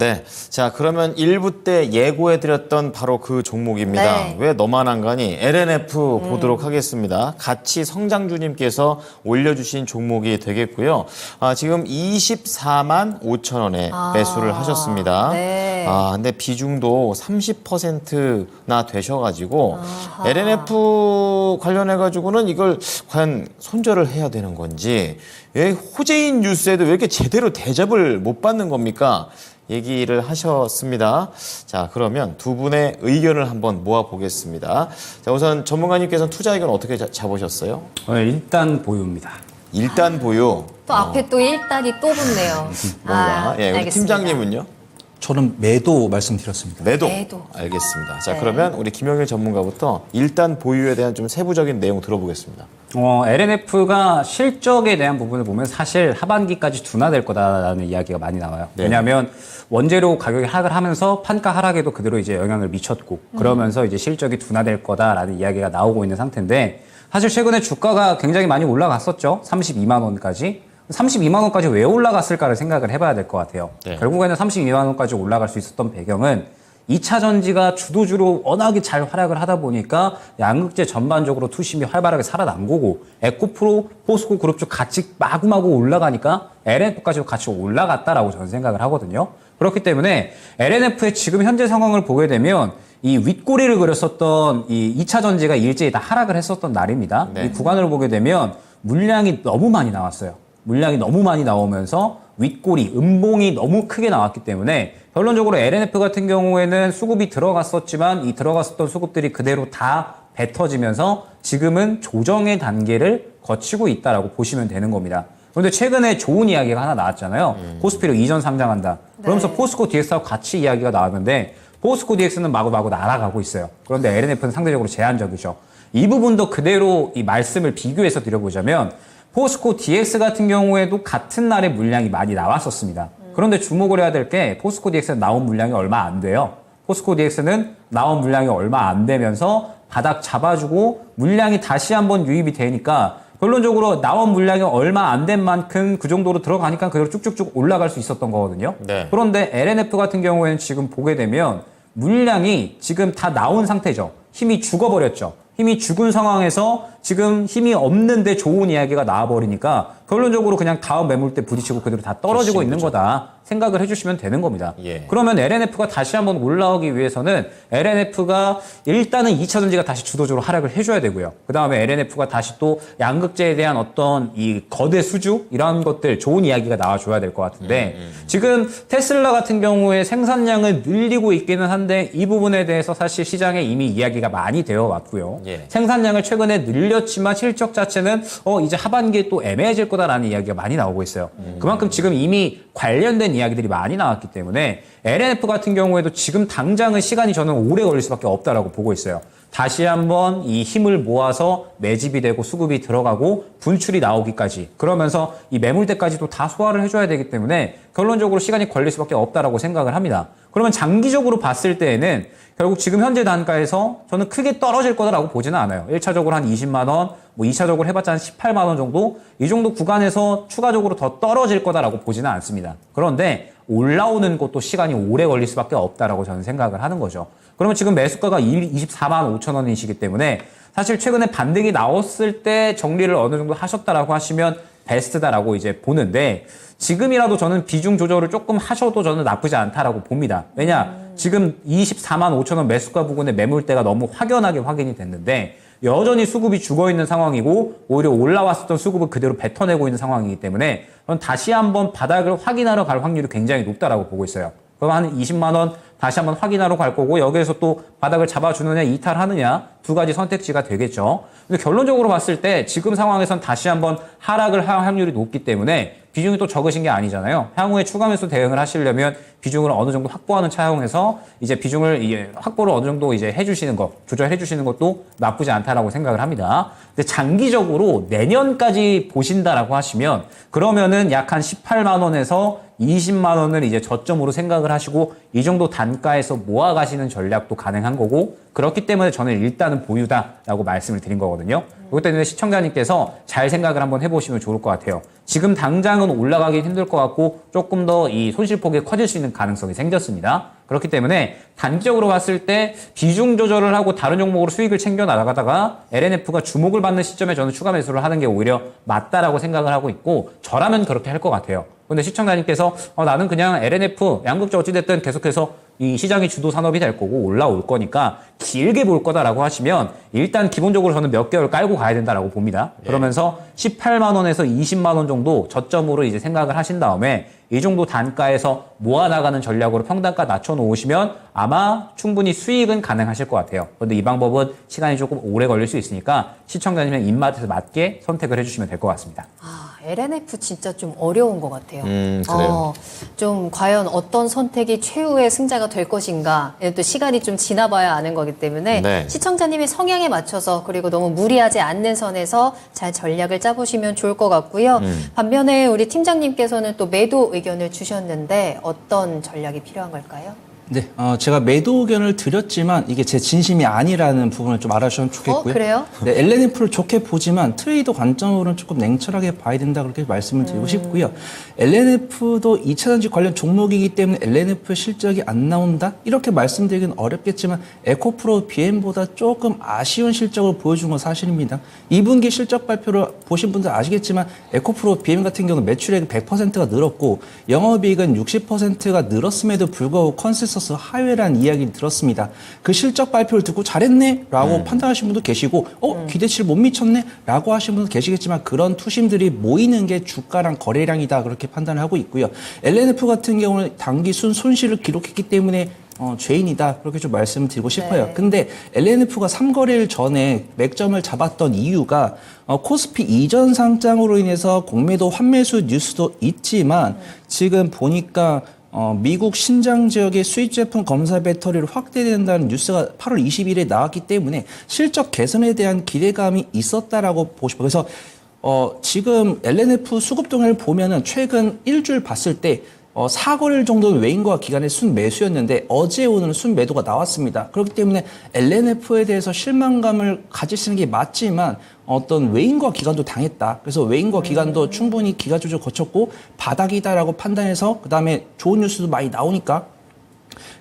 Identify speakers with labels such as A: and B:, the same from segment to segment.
A: 네. 자, 그러면 1부 때 예고해드렸던 바로 그 종목입니다.
B: 네.
A: 왜 너만 안 가니? LNF 보도록 하겠습니다. 같이 성장주님께서 올려주신 종목이 되겠고요. 지금 24만 5천 원에 매수를 하셨습니다.
B: 네.
A: 근데 비중도 30%나 되셔가지고 LNF 관련해가지고는 이걸 과연 손절을 해야 되는 건지 왜 호재인 뉴스에도 왜 이렇게 제대로 대접을 못 받는 겁니까? 얘기를 하셨습니다. 자, 그러면 두 분의 의견을 한번 모아보겠습니다. 자, 우선 전문가님께서는 투자 의견 어떻게 잡으셨어요?
C: 일단 보유입니다.
A: 일단 보유.
B: 또 앞에 또 일단이 또 붙네요.
A: 뭔가. 예, 우리
B: 알겠습니다.
A: 팀장님은요?
C: 저는 매도 말씀드렸습니다.
A: 매도.
B: 매도.
A: 알겠습니다. 자,
B: 네.
A: 그러면 우리 김영일 전문가부터 일단 보유에 대한 좀 세부적인 내용 들어보겠습니다.
C: LNF가 실적에 대한 부분을 보면 사실 하반기까지 둔화될 거다라는 이야기가 많이 나와요.
A: 네.
C: 왜냐하면 원재료 가격이 하락을 하면서 판가 하락에도 그대로 이제 영향을 미쳤고 그러면서 이제 실적이 둔화될 거다라는 이야기가 나오고 있는 상태인데 사실 최근에 주가가 굉장히 많이 올라갔었죠. 32만 원까지. 32만 원까지 왜 올라갔을까를 생각을 해봐야 될 것 같아요.
A: 네.
C: 결국에는 32만 원까지 올라갈 수 있었던 배경은 2차 전지가 주도주로 워낙에 잘 활약을 하다 보니까 양극재 전반적으로 투심이 활발하게 살아난 거고 에코프로, 포스코 그룹 쪽 같이 마구마구 올라가니까 LNF까지도 같이 올라갔다라고 저는 생각을 하거든요. 그렇기 때문에 LNF의 지금 현재 상황을 보게 되면 이 윗꼬리를 그렸었던 이 2차 전지가 일제히 다 하락을 했었던 날입니다.
A: 네.
C: 이 구간을 보게 되면 물량이 너무 많이 나왔어요. 물량이 너무 많이 나오면서 윗꼬리, 음봉이 너무 크게 나왔기 때문에 결론적으로 LNF 같은 경우에는 수급이 들어갔었지만 이 들어갔었던 수급들이 그대로 다 뱉어지면서 지금은 조정의 단계를 거치고 있다라고 보시면 되는 겁니다. 그런데 최근에 좋은 이야기가 하나 나왔잖아요. 코스피로 이전 상장한다. 그러면서
B: 네.
C: 포스코 DX하고 같이 이야기가 나왔는데 포스코 DX는 마구마구 날아가고 있어요. 그런데 LNF는 상대적으로 제한적이죠. 이 부분도 그대로 이 말씀을 비교해서 드려보자면 포스코 DX 같은 경우에도 같은 날에 물량이 많이 나왔었습니다. 그런데 주목을 해야 될 게 포스코 DX는 나온 물량이 얼마 안 돼요. 포스코 DX는 나온 물량이 얼마 안 되면서 바닥 잡아주고 물량이 다시 한번 유입이 되니까 결론적으로 나온 물량이 얼마 안 된 만큼 그 정도로 들어가니까 그대로 쭉쭉쭉 올라갈 수 있었던 거거든요.
A: 네.
C: 그런데 LNF 같은 경우에는 지금 보게 되면 물량이 지금 다 나온 상태죠. 힘이 죽어버렸죠. 힘이 죽은 상황에서 지금 힘이 없는데 좋은 이야기가 나와버리니까 결론적으로 그냥 다음 매물대 부딪히고 그대로 다 떨어지고 있는 거다 생각을 해주시면 되는 겁니다.
A: 예.
C: 그러면 LNF가 다시 한번 올라오기 위해서는 LNF가 일단은 2차 전지가 다시 주도적으로 하락을 해줘야 되고요. 그 다음에 LNF가 다시 또 양극재에 대한 어떤 이 거대 수주 이런 것들 좋은 이야기가 나와줘야 될 것 같은데 지금 테슬라 같은 경우에 생산량을 늘리고 있기는 한데 이 부분에 대해서 사실 시장에 이미 이야기가 많이 되어 왔고요.
A: 예.
C: 생산량을 최근에 늘렸지만 실적 자체는 이제 하반기에 또 애매해질 거다라는 이야기가 많이 나오고 있어요. 그만큼 지금 이미 관련된 이야기들이 많이 나왔기 때문에 LNF 같은 경우에도 지금 당장은 시간이 저는 오래 걸릴 수밖에 없다라고 보고 있어요. 다시 한번 이 힘을 모아서 매집이 되고 수급이 들어가고 분출이 나오기까지 그러면서 이 매물대까지도 다 소화를 해줘야 되기 때문에 결론적으로 시간이 걸릴 수밖에 없다라고 생각을 합니다. 그러면 장기적으로 봤을 때에는 결국 지금 현재 단가에서 저는 크게 떨어질 거다라고 보지는 않아요. 1차적으로 한 20만 원, 뭐 2차적으로 해봤자 한 18만 원 정도 이 정도 구간에서 추가적으로 더 떨어질 거다라고 보지는 않습니다. 그런데 올라오는 것도 시간이 오래 걸릴 수밖에 없다라고 저는 생각을 하는 거죠. 그러면 지금 매수가가 24만 5천 원이시기 때문에 사실 최근에 반등이 나왔을 때 정리를 어느 정도 하셨다라고 하시면 베스트다라고 이제 보는데 지금이라도 저는 비중 조절을 조금 하셔도 저는 나쁘지 않다라고 봅니다. 왜냐? 지금 24만 5천 원 매수가 부근의 매물대가 너무 확연하게 확인이 됐는데 여전히 수급이 죽어있는 상황이고 오히려 올라왔었던 수급을 그대로 뱉어내고 있는 상황이기 때문에 저는 다시 한번 바닥을 확인하러 갈 확률이 굉장히 높다라고 보고 있어요. 그럼 한 20만 원 다시 한번 확인하러 갈 거고 여기에서 또 바닥을 잡아주느냐 이탈하느냐 두 가지 선택지가 되겠죠. 근데 결론적으로 봤을 때 지금 상황에선 다시 한번 하락을 할 확률이 높기 때문에 비중이 또 적으신 게 아니잖아요. 향후에 추가 매수 대응을 하시려면 비중을 어느 정도 확보하는 차원에서 이제 비중을 확보를 어느 정도 이제 해주시는 것, 조절해 주시는 것도 나쁘지 않다라고 생각을 합니다. 근데 장기적으로 내년까지 보신다라고 하시면 그러면은 약 한 18만 원에서 20만 원을 이제 저점으로 생각을 하시고 이 정도 단가에서 모아가시는 전략도 가능한 거고 그렇기 때문에 저는 일단은 보유다라고 말씀을 드린 거거든요. 그렇기 때문에 시청자님께서 잘 생각을 한번 해보시면 좋을 것 같아요. 지금 당장은 올라가기 힘들 것 같고 조금 더 이 손실폭이 커질 수 있는 있는 가능성이 생겼습니다. 그렇기 때문에 단기적으로 봤을 때 비중 조절을 하고 다른 종목으로 수익을 챙겨 나가다가 LNF가 주목을 받는 시점에 저는 추가 매수를 하는 게 오히려 맞다라고 생각을 하고 있고 저라면 그렇게 할 것 같아요. 근데 시청자님께서 나는 그냥 LNF 양극재 어찌됐든 계속해서 이 시장이 주도 산업이 될 거고 올라올 거니까 길게 볼 거다라고 하시면 일단 기본적으로 저는 몇 개월 깔고 가야 된다라고 봅니다. 그러면서 18만 원에서 20만 원 정도 저점으로 이제 생각을 하신 다음에 이 정도 단가에서 모아나가는 전략으로 평단가 낮춰놓으시면 아마 충분히 수익은 가능하실 것 같아요. 그런데 이 방법은 시간이 조금 오래 걸릴 수 있으니까 시청자님의 입맛에 맞게 선택을 해주시면 될 것 같습니다.
B: LNF 진짜 좀 어려운 것 같아요.
A: 그래요.
B: 좀 과연 어떤 선택이 최후의 승자가 될 것인가. 또 시간이 좀 지나봐야 아는 거기 때문에
A: 네.
B: 시청자님의 성향에 맞춰서 그리고 너무 무리하지 않는 선에서 잘 전략을 짜보시면 좋을 것 같고요. 반면에 우리 팀장님께서는 또 매도 의견을 주셨는데 어떤 전략이 필요한 걸까요?
D: 네, 제가 매도 의견을 드렸지만 이게 제 진심이 아니라는 부분을 좀 알아주시면 좋겠고요.
B: 그래요?
D: 네, LNF를 좋게 보지만 트레이더 관점으로는 조금 냉철하게 봐야 된다 그렇게 말씀을 드리고 싶고요. LNF도 2차전지 관련 종목이기 때문에 LNF의 실적이 안 나온다? 이렇게 말씀드리기는 어렵겠지만 에코프로 BM보다 조금 아쉬운 실적을 보여준 건 사실입니다. 2분기 실적 발표를 보신 분들 아시겠지만 에코프로 BM 같은 경우는 매출액이 100%가 늘었고 영업이익은 60%가 늘었음에도 불구하고 컨센서스 하회라는 이야기를 들었습니다. 그 실적 발표를 듣고 잘했네? 라고 판단하신 분도 계시고 기대치를 못 미쳤네? 라고 하신 분도 계시겠지만 그런 투심들이 모이는 게 주가랑 거래량이다 그렇게 판단을 하고 있고요. LNF 같은 경우는 단기 손실을 기록했기 때문에 죄인이다 그렇게 좀 말씀을 드리고 싶어요.
B: 네.
D: 근데 LNF가 3거래일 전에 맥점을 잡았던 이유가 코스피 이전 상장으로 인해서 공매도 환매수 뉴스도 있지만 지금 보니까 미국 신장 지역의 수입 제품 검사 배터리를 확대된다는 뉴스가 8월 20일에 나왔기 때문에 실적 개선에 대한 기대감이 있었다라고 보시고 그래서 지금 LNF 수급 동향을 보면은 최근 일주일 봤을 때 4거래일 정도는 외인과 기관의 순매수였는데 어제 오늘은 순매도가 나왔습니다. 그렇기 때문에 LNF에 대해서 실망감을 가지시는 게 맞지만 어떤 외인과 기관도 당했다. 그래서 외인과 기관도 충분히 기가 조절 거쳤고 바닥이다라고 판단해서 그다음에 좋은 뉴스도 많이 나오니까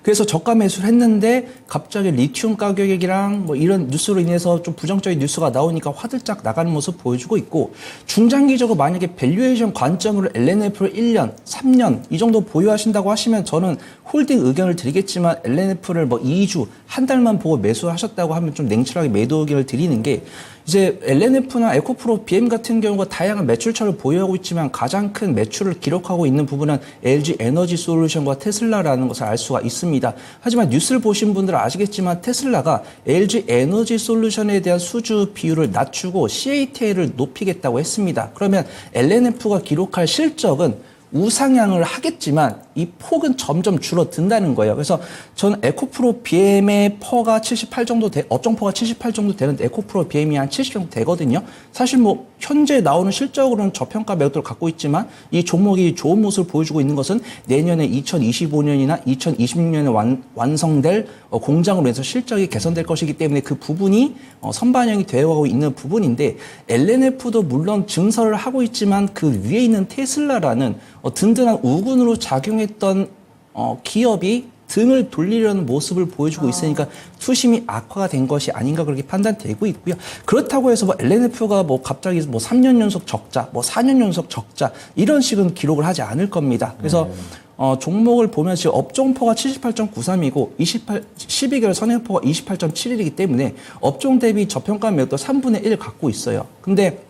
D: 그래서 저가 매수를 했는데 갑자기 리튬 가격이랑 뭐 이런 뉴스로 인해서 좀 부정적인 뉴스가 나오니까 화들짝 나가는 모습 보여주고 있고 중장기적으로 만약에 밸류에이션 관점으로 LNF를 1년, 3년 이 정도 보유하신다고 하시면 저는 홀딩 의견을 드리겠지만 LNF를 뭐 2주, 한 달만 보고 매수하셨다고 하면 좀 냉철하게 매도 의견을 드리는 게 이제 LNF나 에코프로 BM 같은 경우가 다양한 매출처를 보유하고 있지만 가장 큰 매출을 기록하고 있는 부분은 LG 에너지 솔루션과 테슬라라는 것을 알 수가 있습니다. 하지만 뉴스를 보신 분들은 아시겠지만 테슬라가 LG 에너지 솔루션에 대한 수주 비율을 낮추고 CATL을 높이겠다고 했습니다. 그러면 LNF가 기록할 실적은 우상향을 하겠지만 이 폭은 점점 줄어든다는 거예요. 그래서 저는 에코프로 BM의 퍼가 78 정도 업종퍼가 78 정도 되는데 에코프로 BM이 한 70 정도 되거든요. 사실 뭐 현재 나오는 실적으로는 저평가 매도를 갖고 있지만 이 종목이 좋은 모습을 보여주고 있는 것은 내년에 2025년이나 2026년에 완성될 공장으로 해서 실적이 개선될 것이기 때문에 그 부분이 선반영이 되어가고 있는 부분인데 LNF도 물론 증설을 하고 있지만 그 위에 있는 테슬라라는 든든한 우군으로 작용했던 기업이 등을 돌리려는 모습을 보여주고 있으니까 투심이 악화가 된 것이 아닌가 그렇게 판단되고 있고요. 그렇다고 해서 뭐 LNF가 뭐 갑자기 뭐 3년 연속 적자, 뭐 4년 연속 적자 이런 식은 기록을 하지 않을 겁니다. 그래서 종목을 보면 지금 업종포가 78.93이고 12개월 선행포가 28.71이기 때문에 업종 대비 저평가 매도 3분의 1 갖고 있어요. 근데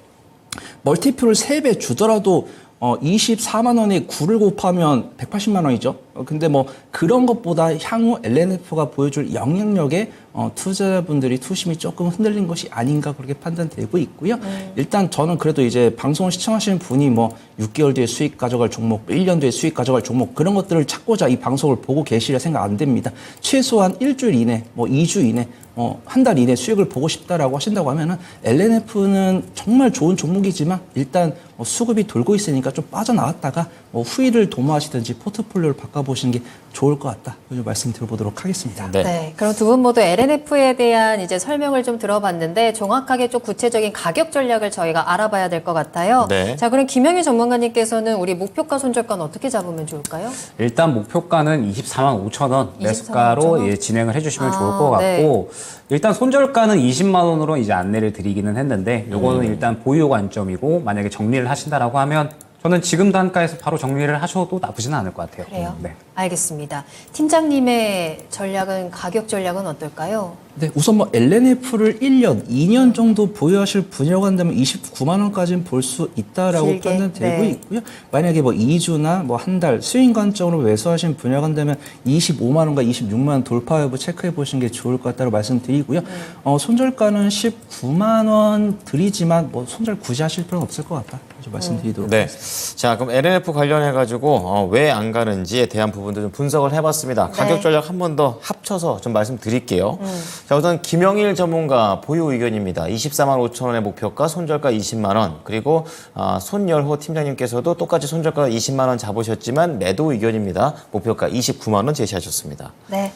D: 멀티플을 3배 주더라도 24만 원에 9를 곱하면 180만 원이죠. 근데 뭐 그런 것보다 향후 LNF가 보여줄 영향력에 투자자분들이 투심이 조금 흔들린 것이 아닌가 그렇게 판단되고 있고요. 일단 저는 그래도 이제 방송을 시청하시는 분이 뭐 6개월 뒤에 수익 가져갈 종목, 1년 뒤에 수익 가져갈 종목 그런 것들을 찾고자 이 방송을 보고 계시려 생각 안 됩니다. 최소한 일주일 이내, 뭐 2주 이내, 한 달 이내 수익을 보고 싶다라고 하신다고 하면은 LNF는 정말 좋은 종목이지만 일단 수급이 돌고 있으니까 좀 빠져나왔다가 후위를 도모하시든지 포트폴리오를 바꿔보시는 게 좋을 것 같다. 이 말씀 드려보도록 하겠습니다.
A: 네.
B: 네. 그럼 두 분 모두 LNF에 대한 이제 설명을 좀 들어봤는데 정확하게 좀 구체적인 가격 전략을 저희가 알아봐야 될 것 같아요.
A: 네.
B: 자, 그럼 김영희 전문가님께서는 우리 목표가 손절가는 어떻게 잡으면 좋을까요?
C: 일단 목표가는 24만 5천 원
B: 24만
C: 매수가로
B: 5천 원?
C: 예, 진행을 해주시면
B: 아,
C: 좋을 것
B: 네.
C: 같고 일단 손절가는 20만 원으로 이제 안내를 드리기는 했는데 요거는 일단 보유 관점이고 만약에 정리를 하신다라고 하면 저는 지금 단가에서 바로 정리를 하셔도 나쁘지는 않을 것 같아요.
B: 그래요?
C: 네.
B: 알겠습니다. 팀장님의 전략은 가격 전략은 어떨까요?
D: 네, 우선 뭐 LNF를 1년, 2년 정도 보유하실 분이라고 한다면 29만 원까지는 볼 수 있다라고
B: 길게?
D: 판단되고
B: 네.
D: 있고요. 만약에 뭐 2주나 뭐 한 달 수익 관점으로 매수하신 분이라고 한다면 25만 원과 26만 원 돌파 여부 체크해 보시는 게 좋을 것 같다고 말씀드리고요. 손절가는 19만 원 드리지만 뭐 손절 굳이 하실 필요는 없을 것 같다. 말씀드리도록
A: 네.
D: 하겠습니다.
A: 자, 그럼 LNF 관련해가지고 왜 안 가는지에 대한 부분도 좀 분석을 해봤습니다. 가격
B: 네.
A: 전략 한 번 더 합쳐서 좀 말씀드릴게요. 자, 우선 김영일 전문가 보유 의견입니다. 24만 5천 원의 목표가, 손절가 20만 원. 그리고 손열호 팀장님께서도 똑같이 손절가 20만 원 잡으셨지만 매도 의견입니다. 목표가 29만 원 제시하셨습니다.
B: 네.